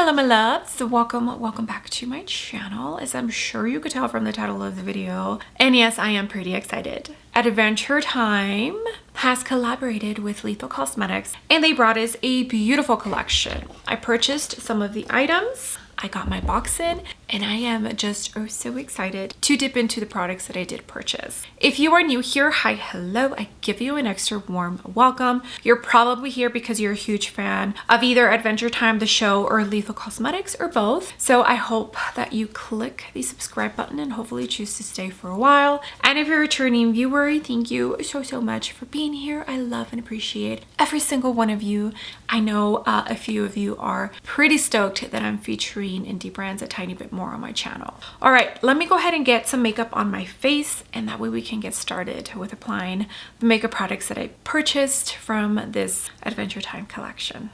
Hello my loves, welcome back to my channel. As I'm sure you could tell from the title of the video, and yes, I am pretty excited. Adventure Time has collaborated with Lethal Cosmetics and they brought us a beautiful collection. I purchased some of the items, I got my box in, and I am just so excited to dip into the products that I did purchase. If you are new here, hi, hello, I give you an extra warm welcome. You're probably here because you're a huge fan of either Adventure Time, the show, or Lethal Cosmetics, or both. So I hope that you click the subscribe button and hopefully choose to stay for a while. And if you're a returning viewer, thank you so much for being here. I love and appreciate every single one of you. I know a few of you are pretty stoked that I'm featuring indie brands a tiny bit more on my channel. All right, let me go ahead and get some makeup on my face, and that way we can get started with applying the makeup products that I purchased from this Adventure Time collection.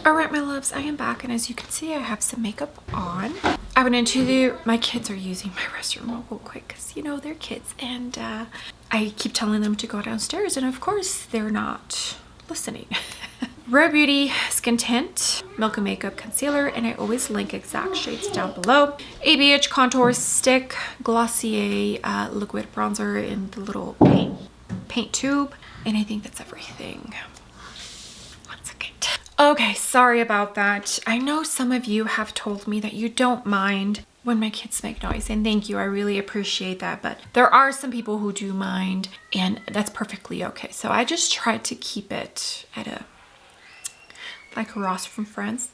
All right, my loves, I am back, and as you can see, I have some makeup on. I went into my kids are using my restroom real quick because, you know, they're kids, and I keep telling them to go downstairs, and of course, they're not listening. Rare Beauty Skin Tint Milk and Makeup Concealer, and I always link exact shades down below. ABH Contour Stick Glossier Liquid Bronzer in the little paint tube, and I think that's everything. One second. Okay, sorry about that. I know some of you have told me that you don't mind when my kids make noise, and thank you, I really appreciate that, but there are some people who do mind, and that's perfectly okay. So I just tried to keep it at a, like Ross from Friends,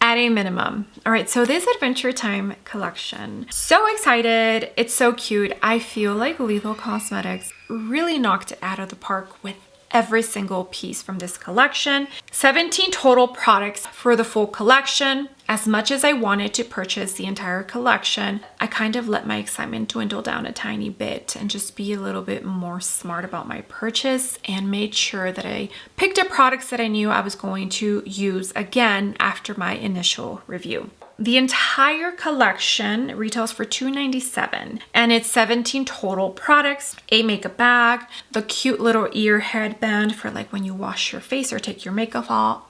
at a minimum. All right, so this Adventure Time collection, so excited, it's so cute. I feel like Lethal Cosmetics really knocked it out of the park with every single piece from this collection. 17 total products for the full collection. As much as I wanted to purchase the entire collection, I kind of let my excitement dwindle down a tiny bit and just be a little bit more smart about my purchase and made sure that I picked up products that I knew I was going to use again after my initial review. The entire collection retails for $2.97, and it's 17 total products, a makeup bag, the cute little ear headband for like when you wash your face or take your makeup off,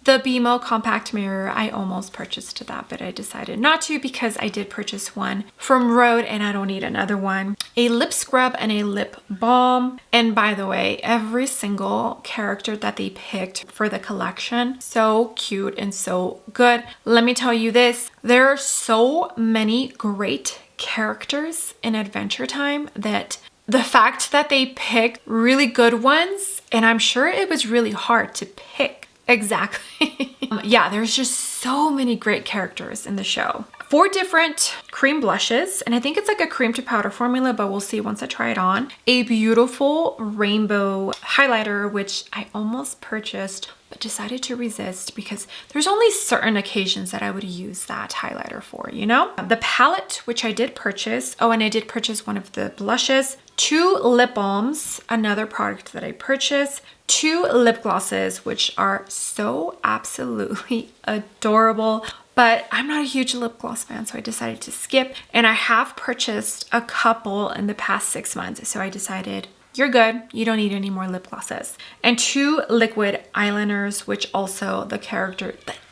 the BMO compact mirror. I almost purchased that, but I decided not to because I did purchase one from Rode and I don't need another one. A lip scrub and a lip balm. And by the way, every single character that they picked for the collection, so cute and so good. Let me tell you this, there are so many great characters in Adventure Time that the fact that they picked really good ones, and I'm sure it was really hard to pick. Exactly. Yeah, there's just so many great characters in the show. 4 different cream blushes, and I think it's like a cream to powder formula, but we'll see once I try it on. A beautiful rainbow highlighter, which I almost purchased but decided to resist because there's only certain occasions that I would use that highlighter for, you know? The palette, which I did purchase. Oh, and I did purchase one of the blushes. 2 lip balms, another product that I purchased. 2 lip glosses, which are so absolutely adorable. But I'm not a huge lip gloss fan, so I decided to skip. And I have purchased a couple in the past 6 months, so I decided you're good, you don't need any more lip glosses. And 2 liquid eyeliners, which also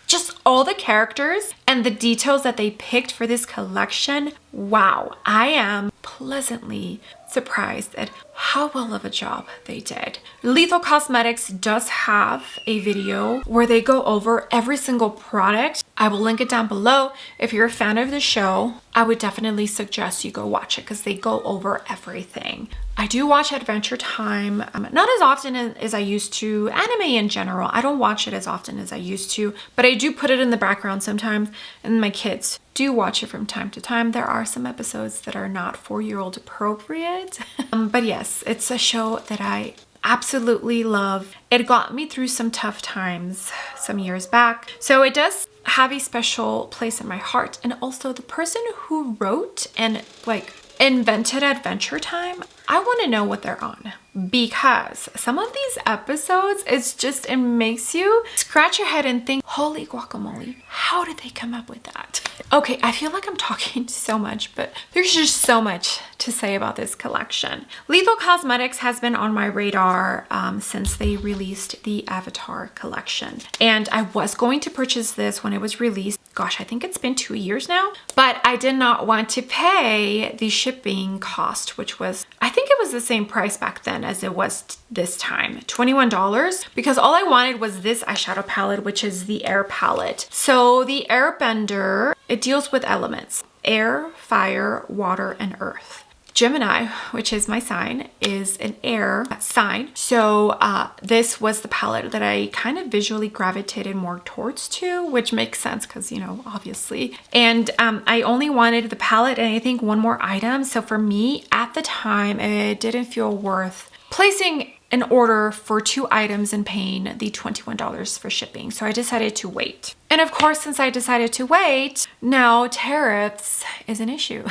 just all the characters and the details that they picked for this collection. Wow, I am pleasantly surprised at how well of a job they did. Lethal Cosmetics does have a video where they go over every single product. I will link it down below. If you're a fan of the show, I would definitely suggest you go watch it because they go over everything. I do watch Adventure Time, not as often as I used to. Anime in general, I don't watch it as often as I used to, but I do put it in the background sometimes, and my kids do watch it from time to time. There are some episodes that are not 4-year-old appropriate, but yes, it's a show that I absolutely love. It got me through some tough times some years back, so it does have a special place in my heart. And also the person who wrote and like invented Adventure Time, I want to know what they're on, because some of these episodes, it makes you scratch your head and think, holy guacamole, how did they come up with that? Okay, I feel like I'm talking so much, but there's just so much to say about this collection. Lethal Cosmetics has been on my radar since they released the Avatar collection. And I was going to purchase this when it was released. Gosh, I think it's been 2 years now. But I did not want to pay the shipping cost, which was, I think it was the same price back then as it was this time, $21, because all I wanted was this eyeshadow palette, which is the Air palette. So the Airbender, it deals with elements: air, fire, water, and earth. Gemini, which is my sign, is an air sign. So this was the palette that I kind of visually gravitated more towards too, which makes sense because, you know, obviously. And I only wanted the palette and I think one more item. So for me at the time, it didn't feel worth placing an order for 2 items and paying the $21 for shipping. So I decided to wait. And of course, since I decided to wait, now tariffs is an issue.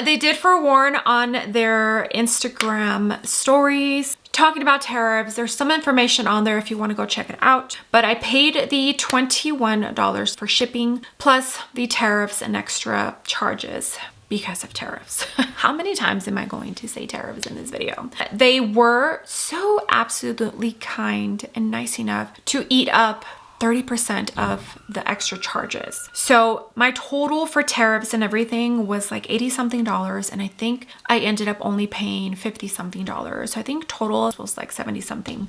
They did forewarn on their Instagram stories talking about tariffs. There's some information on there if you want to go check it out. But I paid the $21 for shipping plus the tariffs and extra charges because of tariffs. How many times am I going to say tariffs in this video? They were so absolutely kind and nice enough to eat up 30% of the extra charges. So my total for tariffs and everything was like $80 something, and I think I ended up only paying $50 something. So I think total was like $70 something.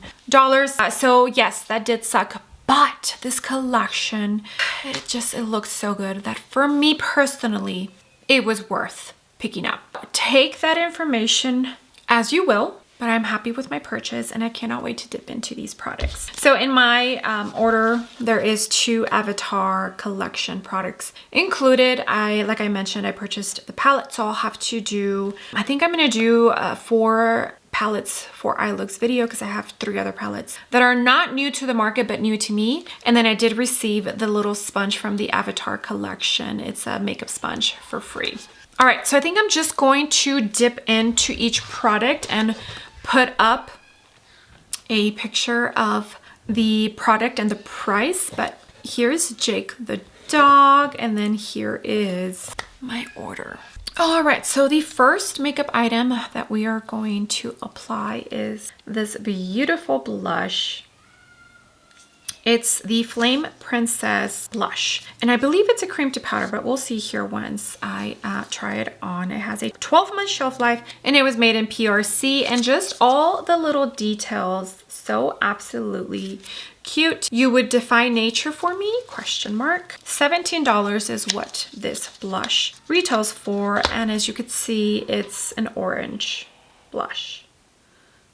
So yes, that did suck. But this collection, it looks so good that for me personally, it was worth picking up. Take that information as you will, but I'm happy with my purchase and I cannot wait to dip into these products. So in my order, there is 2 Avatar collection products included. Like I mentioned, I purchased the palette, so I'll have to do, I think I'm gonna do 4 palettes for iLooks video because I have 3 other palettes that are not new to the market but new to me. And then I did receive the little sponge from the Avatar collection. It's a makeup sponge for free. All right, so I think I'm just going to dip into each product and put up a picture of the product and the price. But here's Jake the dog, and then here is my order. All right, so the first makeup item that we are going to apply is this beautiful blush. It's the Flame Princess blush, and I believe it's a cream to powder, but we'll see here once I try it on. It has a 12-month shelf life, and it was made in PRC, and just all the little details, so absolutely cute. You would defy nature for me? Question mark. $17 is what this blush retails for, and as you could see, it's an orange blush.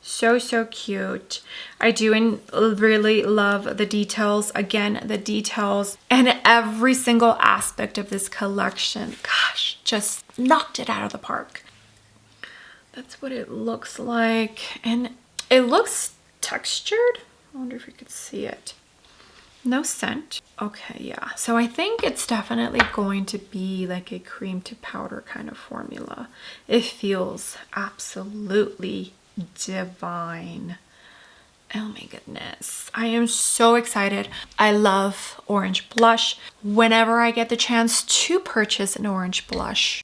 So cute. I do really love the details. Again, the details and every single aspect of this collection, gosh, just knocked it out of the park. That's what it looks like, and it looks textured. I wonder if you could see it. No scent. Okay, yeah. So I think it's definitely going to be like a cream to powder kind of formula. It feels absolutely divine. Oh my goodness. I am so excited. I love orange blush. Whenever I get the chance to purchase an orange blush.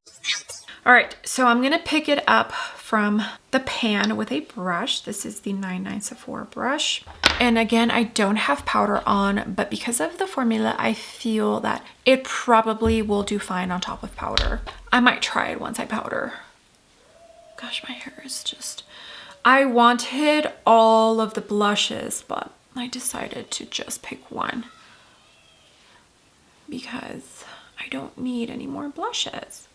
All right, so I'm gonna pick it up from the pan with a brush. This is the 99 Sephora brush. And again, I don't have powder on, but because of the formula, I feel that it probably will do fine on top of powder. I might try it once I powder. Gosh, my hair is just... I wanted all of the blushes, but I decided to just pick one because I don't need any more blushes.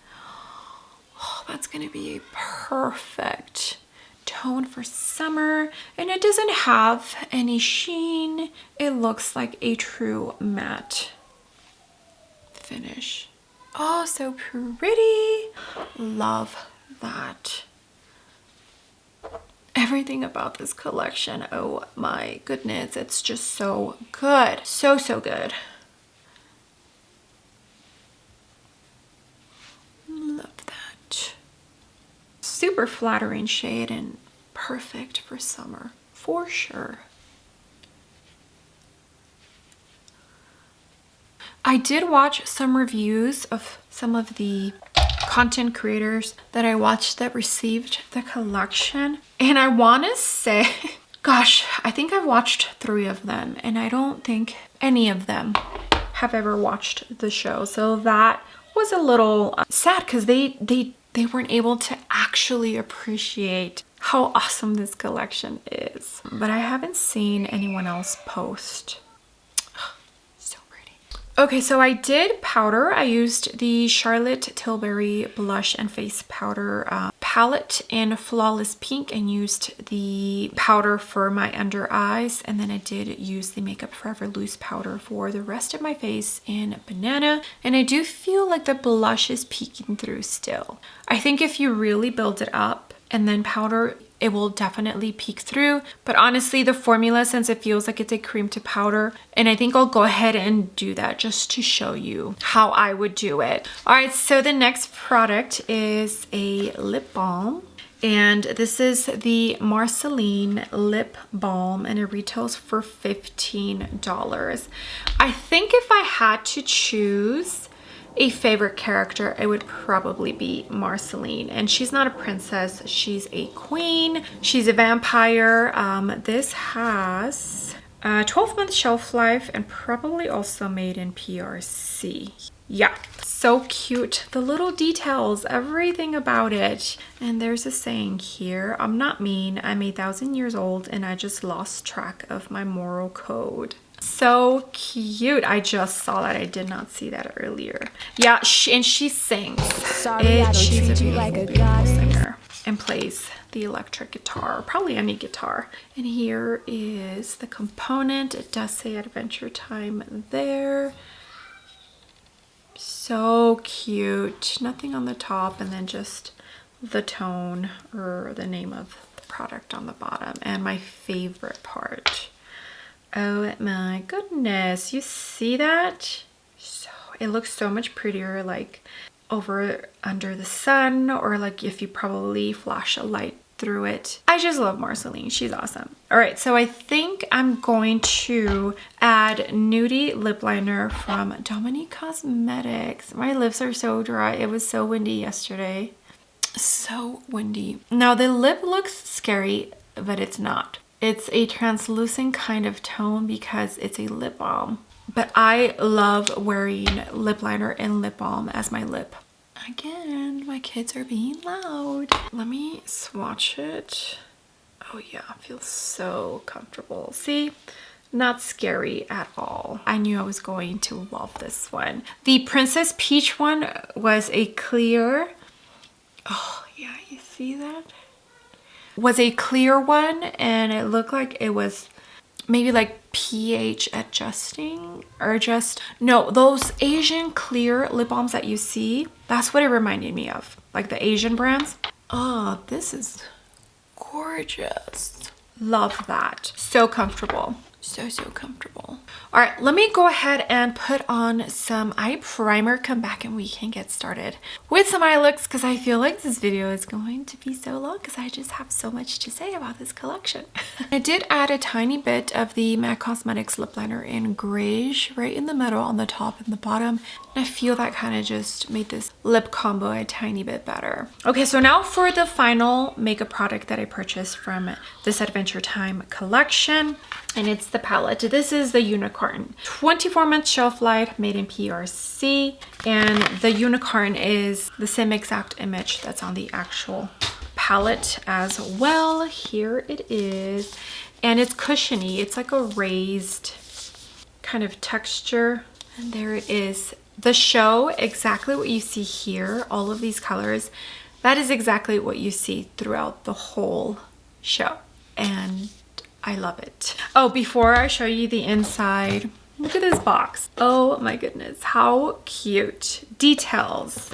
Oh, that's gonna be a perfect tone for summer, and it doesn't have any sheen. It looks like a true matte finish. Oh, so pretty. Love that. Everything about this collection, oh my goodness, it's just so good. So good. Love that. Super flattering shade and perfect for summer, for sure. I did watch some reviews of some of the content creators that I watched that received the collection. And I want to say, gosh, I think I've watched 3 of them, and I don't think any of them have ever watched the show. So that was a little sad because they weren't able to actually appreciate how awesome this collection is. But I haven't seen anyone else post. So pretty. Okay, so I did powder. I used the Charlotte Tilbury blush and face powder palette in Flawless Pink and used the powder for my under eyes. And then I did use the Makeup Forever loose powder for the rest of my face in Banana. And I do feel like the blush is peeking through still. I think if you really build it up and then powder, it will definitely peek through. But honestly, the formula, since it feels like it's a cream to powder, and I think I'll go ahead and do that just to show you how I would do it. All right, so the next product is a lip balm. And this is the Marceline lip balm, and it retails for $15. I think if I had to choose a favorite character, it would probably be Marceline. And she's not a princess, she's a queen, she's a vampire. This has a 12-month shelf life and probably also made in PRC. Yeah, so cute. The little details, everything about it. And there's a saying here, I'm not mean, I'm 1,000 years old and I just lost track of my moral code. So cute. I just saw that. I did not see that earlier. Yeah, and she sings. She's a beautiful singer and plays the electric guitar, probably any guitar. And here is the component. It does say Adventure Time there. So cute. Nothing on the top, and then just the tone or the name of the product on the bottom. And my favorite part. Oh my goodness, you see that? So it looks so much prettier like over under the sun, or like if you probably flash a light through it. I just love Marceline, she's awesome. All right, so I think I'm going to add Nudie lip liner from Dominique Cosmetics. My lips are so dry, it was so windy yesterday. So windy. Now the lip looks scary, but it's not. It's a translucent kind of tone because it's a lip balm. But I love wearing lip liner and lip balm as my lip. Again, my kids are being loud. Let me swatch it. Oh yeah, it feels so comfortable. See? Not scary at all. I knew I was going to love this one. The Princess Peach one was a clear. Oh yeah, you see that? Was a clear one, and it looked like it was maybe like pH adjusting, or just no, those Asian clear lip balms that you see, that's what it reminded me of, like the Asian brands. Oh, this is gorgeous. Love that. So comfortable. So comfortable. All right, let me go ahead and put on some eye primer, come back and we can get started with some eye looks, because I feel like this video is going to be so long because I just have so much to say about this collection. I did add a tiny bit of the MAC Cosmetics lip liner in Greige right in the middle on the top and the bottom. And I feel that kind of just made this lip combo a tiny bit better. Okay, so now for the final makeup product that I purchased from this Adventure Time collection. And it's the palette. This is the Unicorn. 24-month shelf life, made in PRC. And the Unicorn is the same exact image that's on the actual palette as well. Here it is. And it's cushiony. It's like a raised kind of texture. And there it is. The show, exactly what you see here, all of these colors, that is exactly what you see throughout the whole show. And I love it. Oh, before I show you the inside, look at this box. Oh my goodness, how cute. Details.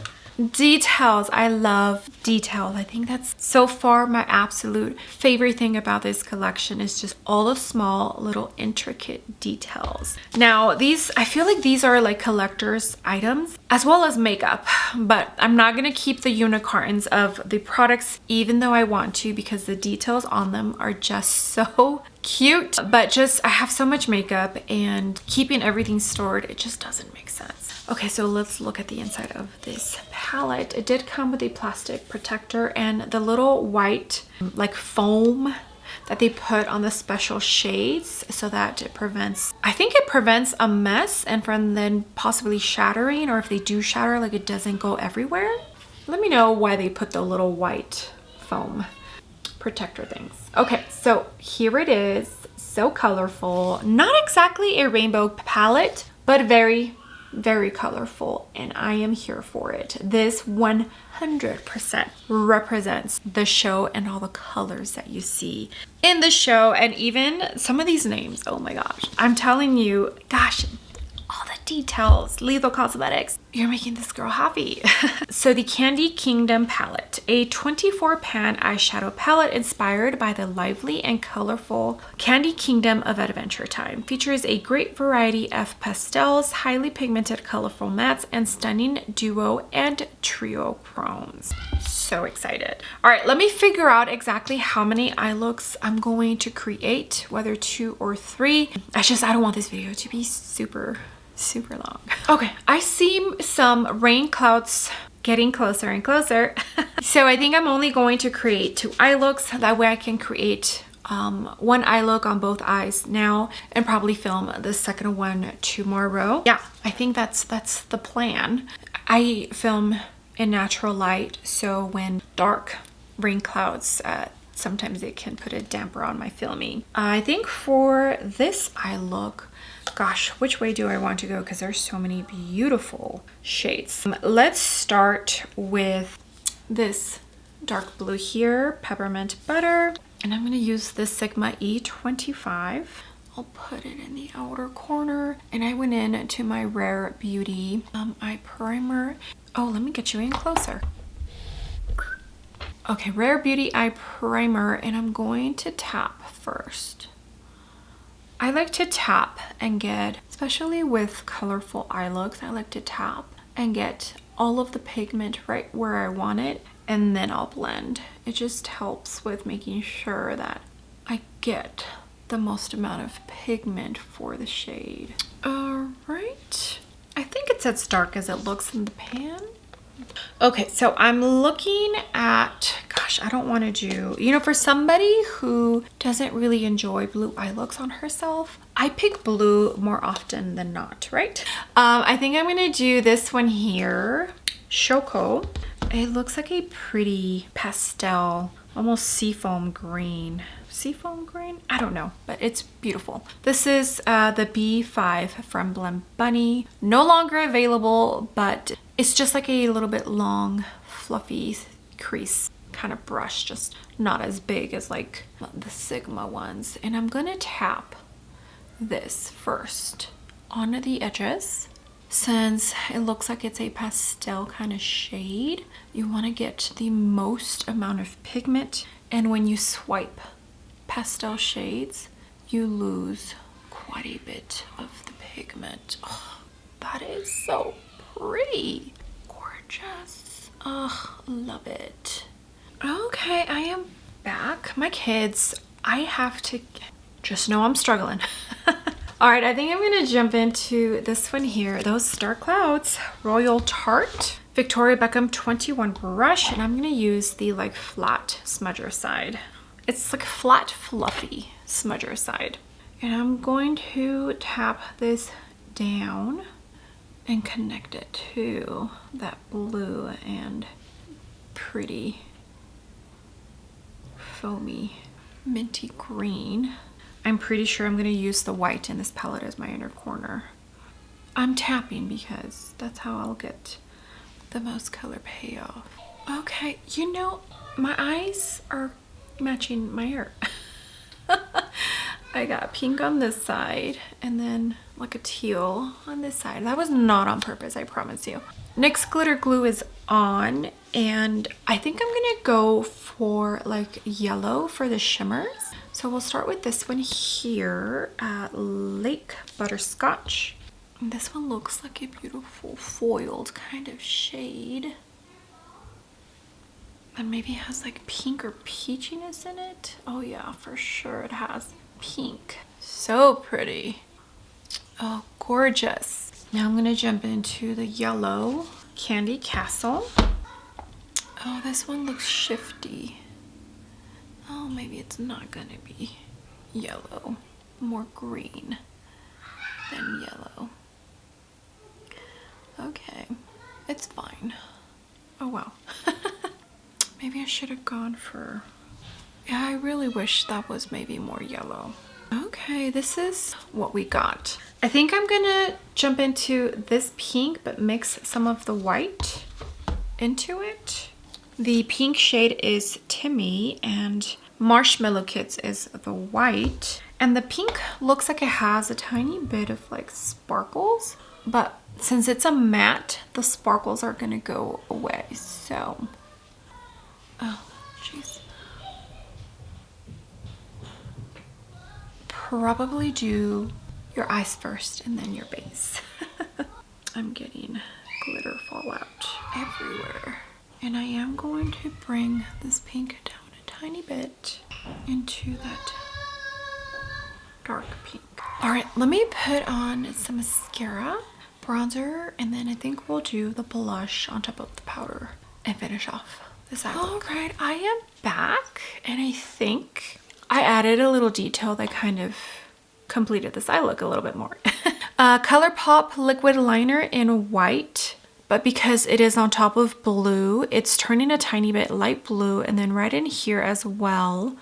Details. I love details. I think that's so far my absolute favorite thing about this collection is just all the small little intricate details. Now these, I feel like these are like collector's items as well as makeup, but I'm not gonna keep the unicorns of the products even though I want to, because the details on them are just so cute. But just, I have so much makeup and keeping everything stored, it just doesn't make sense. Okay, so let's look at the inside of this palette. palette, it did come with a plastic protector and the little white like foam that they put on the special shades so that it prevents, I think it prevents a mess and from then possibly shattering, or if they do shatter, like it doesn't go everywhere. Let me know why they put the little white foam protector things. Okay, so here it is. So colorful. Not exactly a rainbow palette, but very, very colorful, and I am here for it. This 100% represents the show and all the colors that you see in the show, and even some of these names. Oh my gosh, I'm telling you, gosh, all the details. Lethal Cosmetics, you're making this girl happy. So the Candy Kingdom palette, a 24 pan eyeshadow palette inspired by the lively and colorful Candy Kingdom of Adventure Time, features a great variety of pastels, highly pigmented colorful mattes, and stunning duo and trio chromes. So excited. All right, let me figure out exactly how many eye looks I'm going to create, whether 2 or 3. I don't want this video to be super long. Okay, I see some rain clouds getting closer and closer. So I think I'm only going to create 2 eye looks. That way I can create 1 eye look on both eyes now and probably film the second one tomorrow. Yeah, I think that's the plan. I film in natural light, so when dark rain clouds, sometimes it can put a damper on my filming. I think for this eye look, gosh, which way do I want to go? Because there's so many beautiful shades. Let's start with this dark blue here, Peppermint Butter. And I'm going to use this Sigma E25. I'll put it in the outer corner. And I went in to my Rare Beauty eye primer. Oh, let me get you in closer. Okay, Rare Beauty eye primer, and I'm going to tap first. I like to tap and get, especially with colorful eye looks, I like to tap and get all of the pigment right where I want it, and then I'll blend. It just helps with making sure that I get the most amount of pigment for the shade. All right. I think it's as dark as it looks in the pan. Okay, so I'm looking at, gosh, I don't want to do, you know, for somebody who doesn't really enjoy blue eye looks on herself, I pick blue more often than not, right? I think I'm going to do this one here, Choco. It looks like a pretty pastel, almost seafoam green. Seafoam green? I don't know, but it's beautiful. This is the B5 from Blend Bunny. No longer available, but it's just like a little bit long, fluffy crease kind of brush, just not as big as like the Sigma ones. And I'm gonna tap this first onto the edges. Since it looks like it's a pastel kind of shade, you want to get the most amount of pigment, and when you swipe pastel shades, you lose quite a bit of the pigment. Oh, that is so pretty. Gorgeous. Oh, love it. Okay, I am back. My kids, I have to just know I'm struggling. All right, I think I'm gonna jump into this one here, those Star Clouds Royal Tarte Victoria Beckham 21 brush, and I'm gonna use the like flat smudger side. It's like flat, fluffy smudger side. And I'm going to tap this down and connect it to that blue and pretty foamy minty green. I'm pretty sure I'm going to use the white in this palette as my inner corner. I'm tapping because that's how I'll get the most color payoff. Okay, you know, my eyes are matching my hair. I got pink on this side and then like a teal on this side. That was not on purpose, I promise you. NYX glitter glue is on, and I think I'm gonna go for like yellow for the shimmers. So we'll start with this one here, Lake Butterscotch. And this one looks like a beautiful foiled kind of shade. And maybe it has like pink or peachiness in it. Oh yeah, for sure it has pink. So pretty. Oh, gorgeous. Now I'm gonna jump into the yellow Candy Castle. Oh, this one looks shifty. Oh, maybe it's not gonna be yellow. More green than yellow. Okay, it's fine. Oh wow. Maybe I should have gone for... Yeah, I really wish that was maybe more yellow. Okay, this is what we got. I think I'm gonna jump into this pink, but mix some of the white into it. The pink shade is Timmy and Marshmallow Kids is the white. And the pink looks like it has a tiny bit of like sparkles, but since it's a matte, the sparkles are gonna go away, so. Oh, jeez. Probably do your eyes first and then your base. I'm getting glitter fallout everywhere. And I am going to bring this pink down a tiny bit into that dark pink. All right, let me put on some mascara, bronzer, and then I think we'll do the blush on top of the powder and finish off this eye look. All right, I am back, and I think I added a little detail that kind of completed this eye look a little bit more. ColourPop liquid liner in white, but because it is on top of blue, it's turning a tiny bit light blue, and then right in here as well,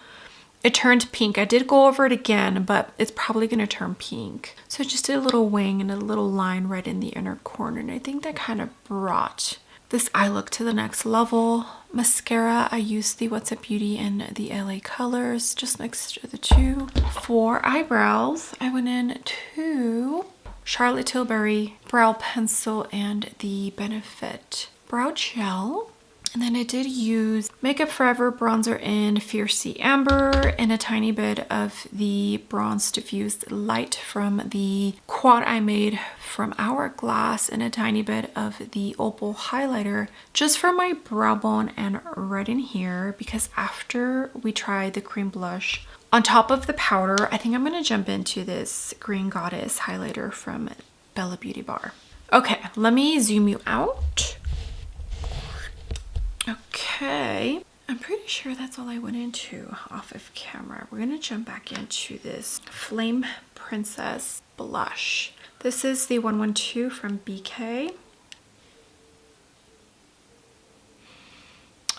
it turned pink. I did go over it again, but it's probably gonna turn pink. So I just did a little wing and a little line right in the inner corner, and I think that kind of brought this eye look to the next level. Mascara, I used the What's Up Beauty in the LA Colors, just mixed the two. For eyebrows, I went in to Charlotte Tilbury brow pencil and the Benefit brow gel. And then I did use Makeup Forever bronzer in Fiercey Amber and a tiny bit of the Bronze Diffused Light from the quad I made from Hourglass and a tiny bit of the Opal highlighter just for my brow bone and right in here, because after we tried the cream blush on top of the powder, I think I'm going to jump into this Green Goddess highlighter from Bella Beauty Bar. Okay, let me zoom you out. Okay, I'm pretty sure that's all I went into off of camera. We're gonna jump back into this Flame Princess blush. This is the 112 from BK.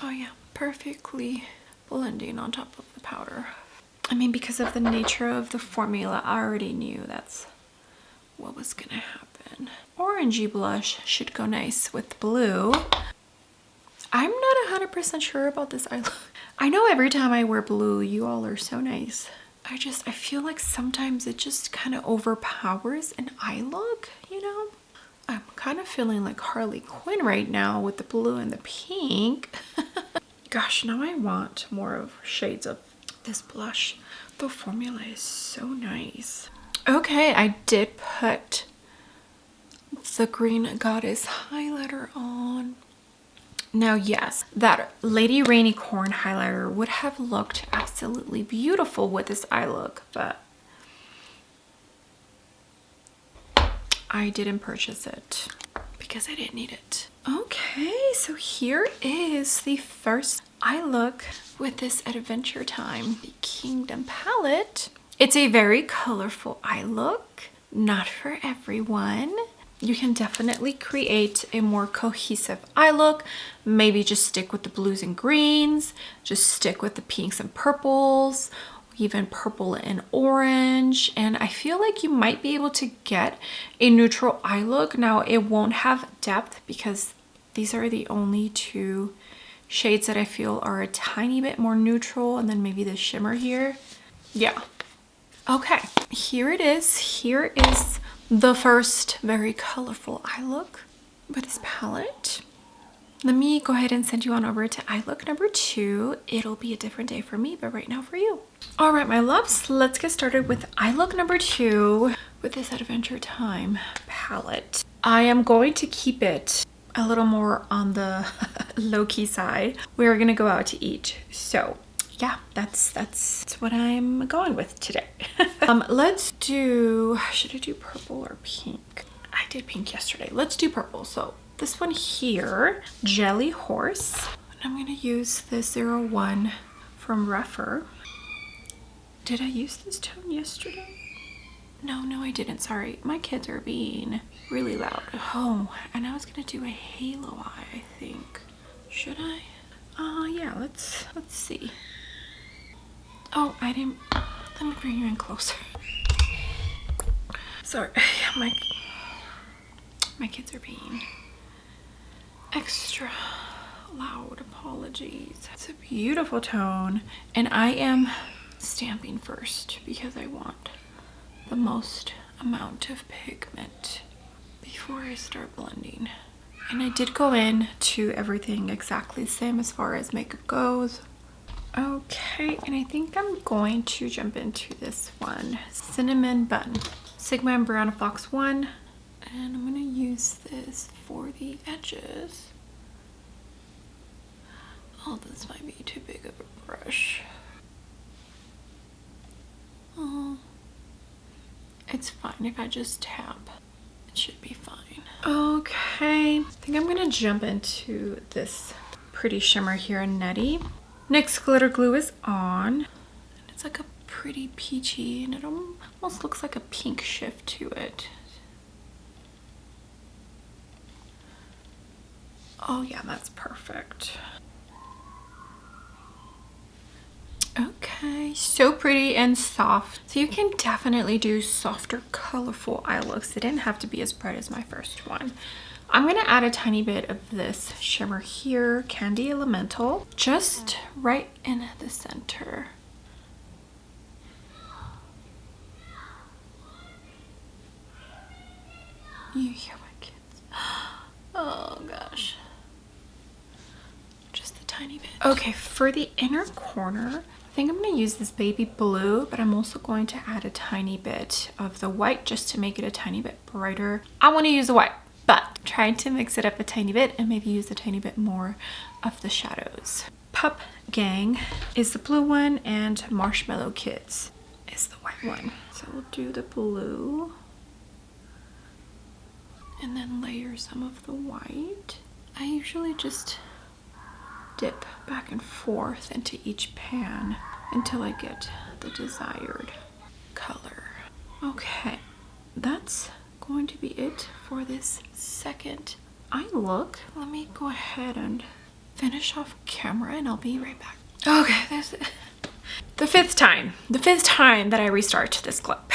Oh yeah, perfectly blending on top of the powder. I mean, because of the nature of the formula, I already knew that's what was gonna happen. Orangey blush should go nice with blue. I'm not 100% sure about this eye look. I know every time I wear blue, you all are so nice. I feel like sometimes it just kind of overpowers an eye look, you know? I'm kind of feeling like Harley Quinn right now with the blue and the pink. Gosh, now I want more of shades of this blush. The formula is so nice. Okay, I did put the Green Goddess highlighter on. Now, yes, that Lady Rainy Corn highlighter would have looked absolutely beautiful with this eye look, but I didn't purchase it because I didn't need it. Okay, so here is the first eye look with this Adventure Time, the Kingdom palette. It's a very colorful eye look, not for everyone. You can definitely create a more cohesive eye look. Maybe just stick with the blues and greens, just stick with the pinks and purples, even purple and orange. And I feel like you might be able to get a neutral eye look. Now, it won't have depth because these are the only two shades that I feel are a tiny bit more neutral, and then maybe the shimmer here. Yeah. Okay, here it is. Here is the first very colorful eye look with this palette. Let me go ahead and send you on over to eye look number 2. It'll be a different day for me, but right now for you. All right, my loves, let's get started with eye look number 2 with this Adventure Time palette. I am going to keep it a little more on the low-key side. We're gonna go out to eat, so yeah, that's what I'm going with today. Let's do, should I do purple or pink? I did pink yesterday. Let's do purple. So this one here, Jelly Horse. And I'm gonna use this 01 from Reffer. Did I use this tone yesterday? No, I didn't. Sorry. My kids are being really loud. Oh, and I was gonna do a halo eye, I think. Should I? Yeah, let's see. Oh, I didn't. Let me bring you in closer. Sorry, my kids are being extra loud. Apologies. It's a beautiful tone, and I am stamping first because I want the most amount of pigment before I start blending. And I did go in to everything exactly the same as far as makeup goes. Okay, and I think I'm going to jump into this one, Cinnamon Bun, Sigma and Brown Fox 1, and I'm gonna use this for the edges. Oh, this might be too big of a brush. Oh, it's fine if I just tap. It should be fine. Okay, I think I'm gonna jump into this pretty shimmer here in Nutty. NYX glitter glue is on. And it's like a pretty peachy, and it almost looks like a pink shift to it. Oh yeah, that's perfect. Okay, so pretty and soft. So you can definitely do softer, colorful eye looks. It didn't have to be as bright as my first one. I'm gonna add a tiny bit of this shimmer here, Candy Elemental, just right in the center. You hear my kids? Oh gosh. Just a tiny bit. Okay, for the inner corner, I think I'm gonna use this baby blue, but I'm also going to add a tiny bit of the white just to make it a tiny bit brighter. I wanna use the white, but trying to mix it up a tiny bit and maybe use a tiny bit more of the shadows. Pup Gang is the blue one, and Marshmallow Kids is the white one. So we'll do the blue and then layer some of the white. I usually just dip back and forth into each pan until I get the desired color. Okay, that's going to be it for this second eye look. Let me go ahead and finish off camera and I'll be right back. Okay, that's it. The fifth time that I restart this clip.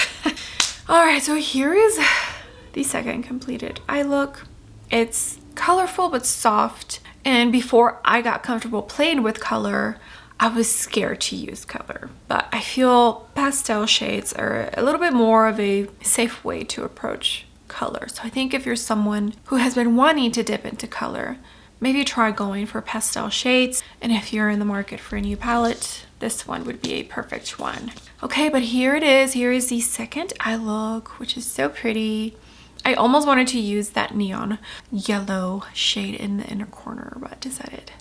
All right, so here is the second completed eye look. It's colorful but soft, and before I got comfortable playing with color, I was scared to use color, but I feel pastel shades are a little bit more of a safe way to approach color. So I think if you're someone who has been wanting to dip into color, maybe try going for pastel shades, and if you're in the market for a new palette, this one would be a perfect one. Okay, but here it is. Here is the second eye look, which is so pretty. I almost wanted to use that neon yellow shade in the inner corner, but decided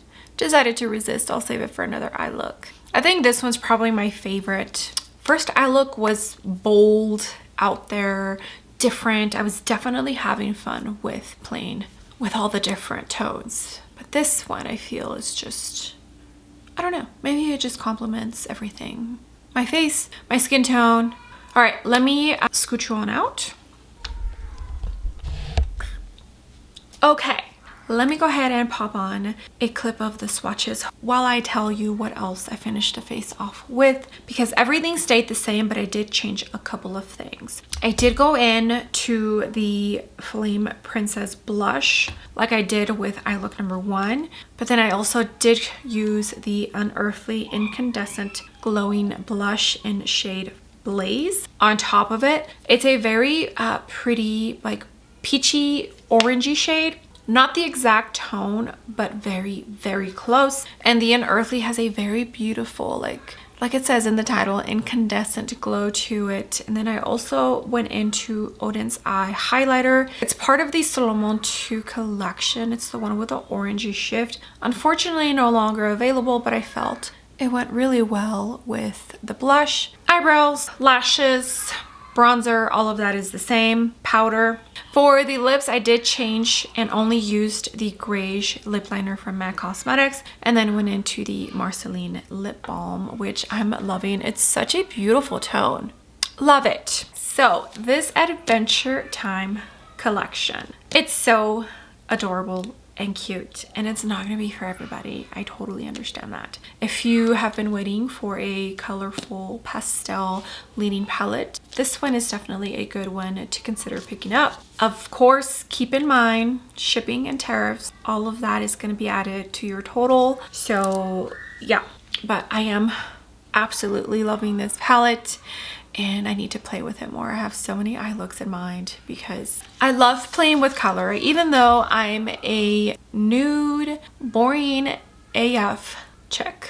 to resist. I'll save it for another eye look. I think this one's probably my favorite. First eye look was bold, out there, different. I was definitely having fun with playing with all the different tones. But this one I feel is just, I don't know, maybe it just complements everything. My face, my skin tone. All right, let me scooch you on out. Okay, let me go ahead and pop on a clip of the swatches while I tell you what else I finished the face off with, because everything stayed the same, but I did change a couple of things. I did go in to the Flame Princess blush like I did with eye look number 1, but then I also did use the Unearthly Incandescent Glowing Blush in shade Blaze on top of it. It's a very pretty, like, peachy orangey shade, not the exact tone, but very, very close. And the Unearthly has a very beautiful, like it says in the title, incandescent glow to it. And then I also went into Odin's Eye highlighter. It's part of the Solomon 2 collection. It's the one with the orangey shift. Unfortunately no longer available, but I felt it went really well with the blush. Eyebrows, lashes, bronzer, all of that is the same. Powder. For the lips, I did change and only used the grayish lip liner from MAC Cosmetics, and then went into the Marceline lip balm, which I'm loving. It's such a beautiful tone. Love it. So this Adventure Time collection, it's so adorable and cute, and it's not going to be for everybody. I totally understand that. If you have been waiting for a colorful pastel leaning palette, this one is definitely a good one to consider picking up. Of course, keep in mind shipping and tariffs, all of that is going to be added to your total. So yeah, but I am absolutely loving this palette, and I need to play with it more. I have so many eye looks in mind because I love playing with color. Even though I'm a nude, boring AF chick,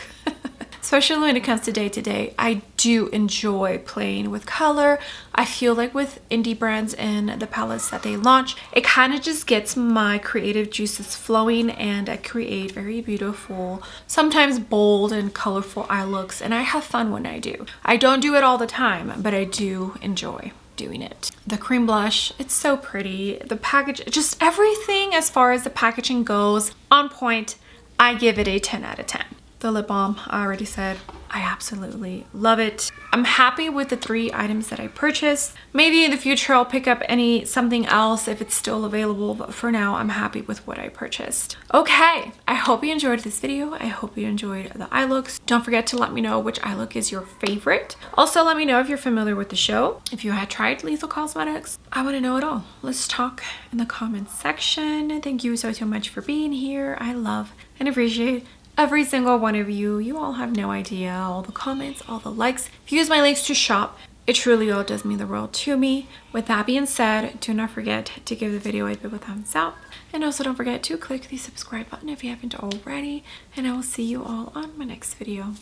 especially when it comes to day-to-day, I do enjoy playing with color. I feel like with indie brands and the palettes that they launch, it kind of just gets my creative juices flowing, and I create very beautiful, sometimes bold and colorful eye looks, and I have fun when I do. I don't do it all the time, but I do enjoy doing it. The cream blush, it's so pretty. The package, just everything as far as the packaging goes, on point. I give it a 10 out of 10. The lip balm, I already said, I absolutely love it. I'm happy with the 3 items that I purchased. Maybe in the future I'll pick up something else if it's still available, but for now I'm happy with what I purchased. Okay, I hope you enjoyed this video. I hope you enjoyed the eye looks. Don't forget to let me know which eye look is your favorite. Also, let me know if you're familiar with the show. If you had tried Lethal Cosmetics, I want to know it all. Let's talk in the comments section. Thank you so much for being here. I love and appreciate every single one of you. You all have no idea. All the comments, all the likes. If you use my links to shop, it truly all does mean the world to me. With that being said, do not forget to give the video a big thumbs up. And also don't forget to click the subscribe button if you haven't already. And I will see you all on my next video.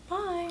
Bye.